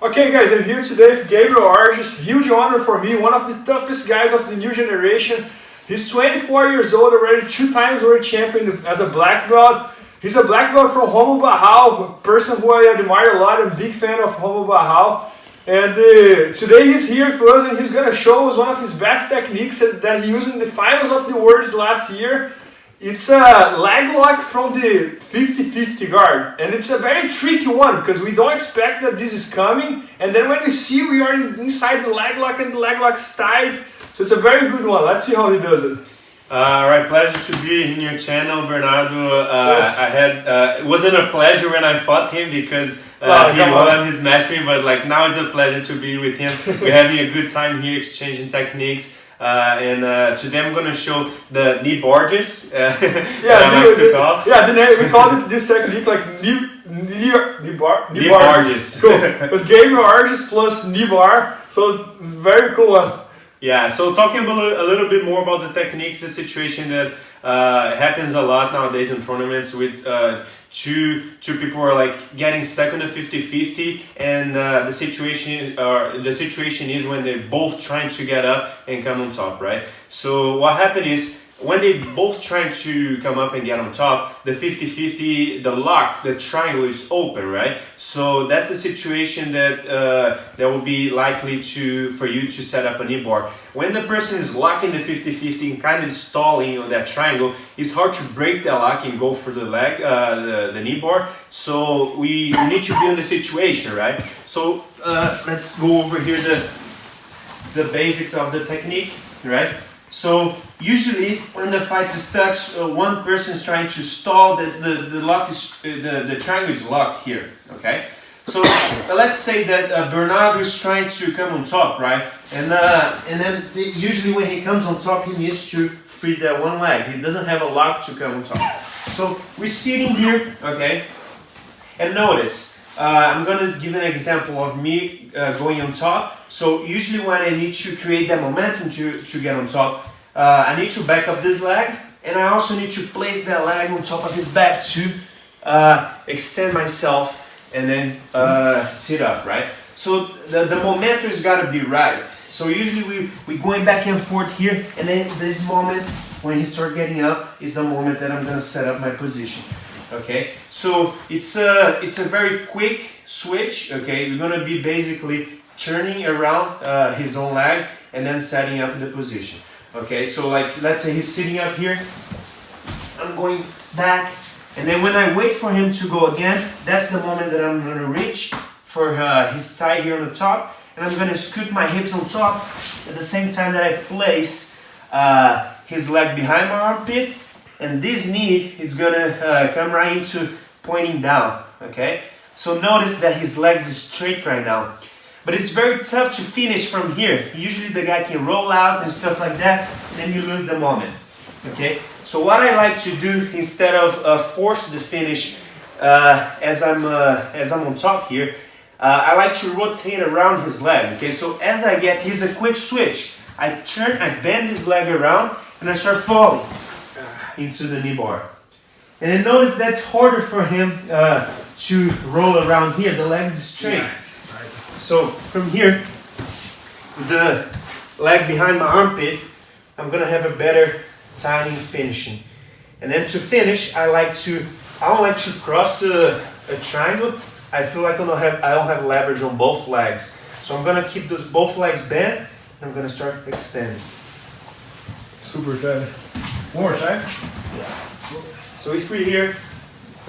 Okay guys, I'm here today with Gabriel Arges. Huge honor for me, one of the toughest guys of the new generation. He's 24 years old already, 2 times world champion as a black belt. He's a black belt from Romo Barral, a person who I admire a lot. I'm a big fan of Romo Barral. And today he's here for us and he's going to show us one of his best techniques that he used in the finals of the Worlds last year. It's a leg lock from the 50-50 guard, and it's a very tricky one because we don't expect that this is coming, and then when you see we are inside the leg lock and the leg lock's tied, so it's a very good one. Let's see how he does it. Alright, pleasure to be in your channel, Bernardo. Yes. It wasn't a pleasure when I fought him because he won, he smashed me, but like now it's a pleasure to be with him. We're having a good time here, exchanging techniques. Today I'm going to show the Kneebarges. We call it this technique like Kneebarges. Cool. It was Gabriel Arges plus Kneebar, so very cool one. Yeah, so talking a little bit more about the techniques, the situation that happens a lot nowadays in tournaments with two people are like getting stuck on the 50-50, and the situation is when they're both trying to get up and come on top, right? So what happened is when they both trying to come up and get on top, the 50-50, the lock, the triangle is open, right? So that's the situation that that will be likely for you to set up a knee bar. When the person is locking the 50-50 and kind of stalling on that triangle, it's hard to break that lock and go for the leg, the knee bar. So we need to be in the situation, right? So let's go over here the basics of the technique, right? So usually when the fight is stuck, one person is trying to stall. The lock is the triangle is locked here. Okay. So let's say that Bernardo is trying to come on top, right? And then usually when he comes on top, he needs to free that one leg. He doesn't have a lock to come on top. So we're sitting here, okay. And notice. I'm going to give an example of me going on top. So usually when I need to create that momentum to get on top, I need to back up this leg, and I also need to place that leg on top of his back to extend myself and then sit up, right? So the momentum has got to be right. So usually we're going back and forth here, and then this moment when he starts getting up is the moment that I'm going to set up my position. Okay, so it's a very quick switch. Okay, we're gonna be basically turning around his own leg and then setting up the position. Okay, so like let's say he's sitting up here, I'm going back, and then when I wait for him to go again, that's the moment that I'm gonna reach for his side here on the top, and I'm gonna scoot my hips on top at the same time that I place his leg behind my armpit. And this knee is gonna come right into pointing down, okay? So notice that his legs is straight right now. But it's very tough to finish from here. Usually the guy can roll out and stuff like that, and then you lose the moment, okay? So what I like to do, instead of force the finish as I'm on top here, I like to rotate around his leg, okay? So as I get, here's a quick switch. I bend his leg around, and I start falling into the knee bar. And then notice that's harder for him to roll around here. The legs is straight. Yeah. So from here, the leg behind my armpit, I'm gonna have a better timing finishing. And then to finish, I don't like to cross a triangle. I feel like I don't have leverage on both legs. So I'm gonna keep both legs bent, and I'm gonna start extending. Super tight. One more time. Yeah. So if we're here,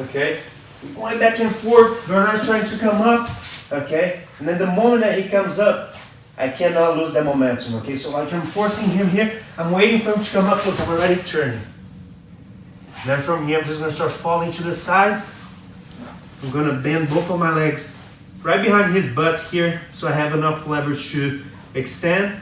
okay, we're going back and forth. Bernardo's trying to come up, okay, and then the moment that he comes up, I cannot lose that momentum, okay. So like I'm forcing him here, I'm waiting for him to come up. Look, I'm already turning. And then from here, I'm just gonna start falling to the side. I'm gonna bend both of my legs right behind his butt here, so I have enough leverage to extend.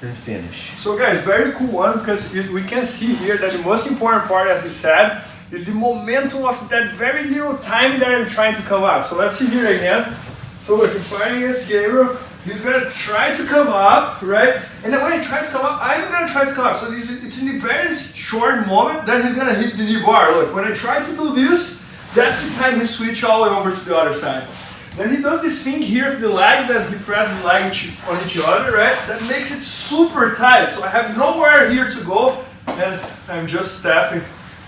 And finish. So guys, very cool one, because we can see here that the most important part, as you said, is the momentum of that very little time that I'm trying to come up. So let's see here again. So if you're fighting against Gabriel, he's gonna try to come up, right? And then when he tries to come up, I'm gonna try to come up. So it's in a very short moment that he's gonna hit the knee bar. Look, when I try to do this, that's the time he switch all the way over to the other side. Then he does this thing here with the leg that he presses the leg on each other, right? That makes it super tight. So I have nowhere here to go, and I'm just stepping,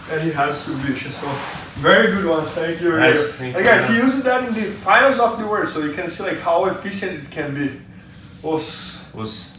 and he has submission. So very good one. Thank you. Nice. Thank and you. guys, he used that in the finals of the world, so you can see like how efficient it can be. Os.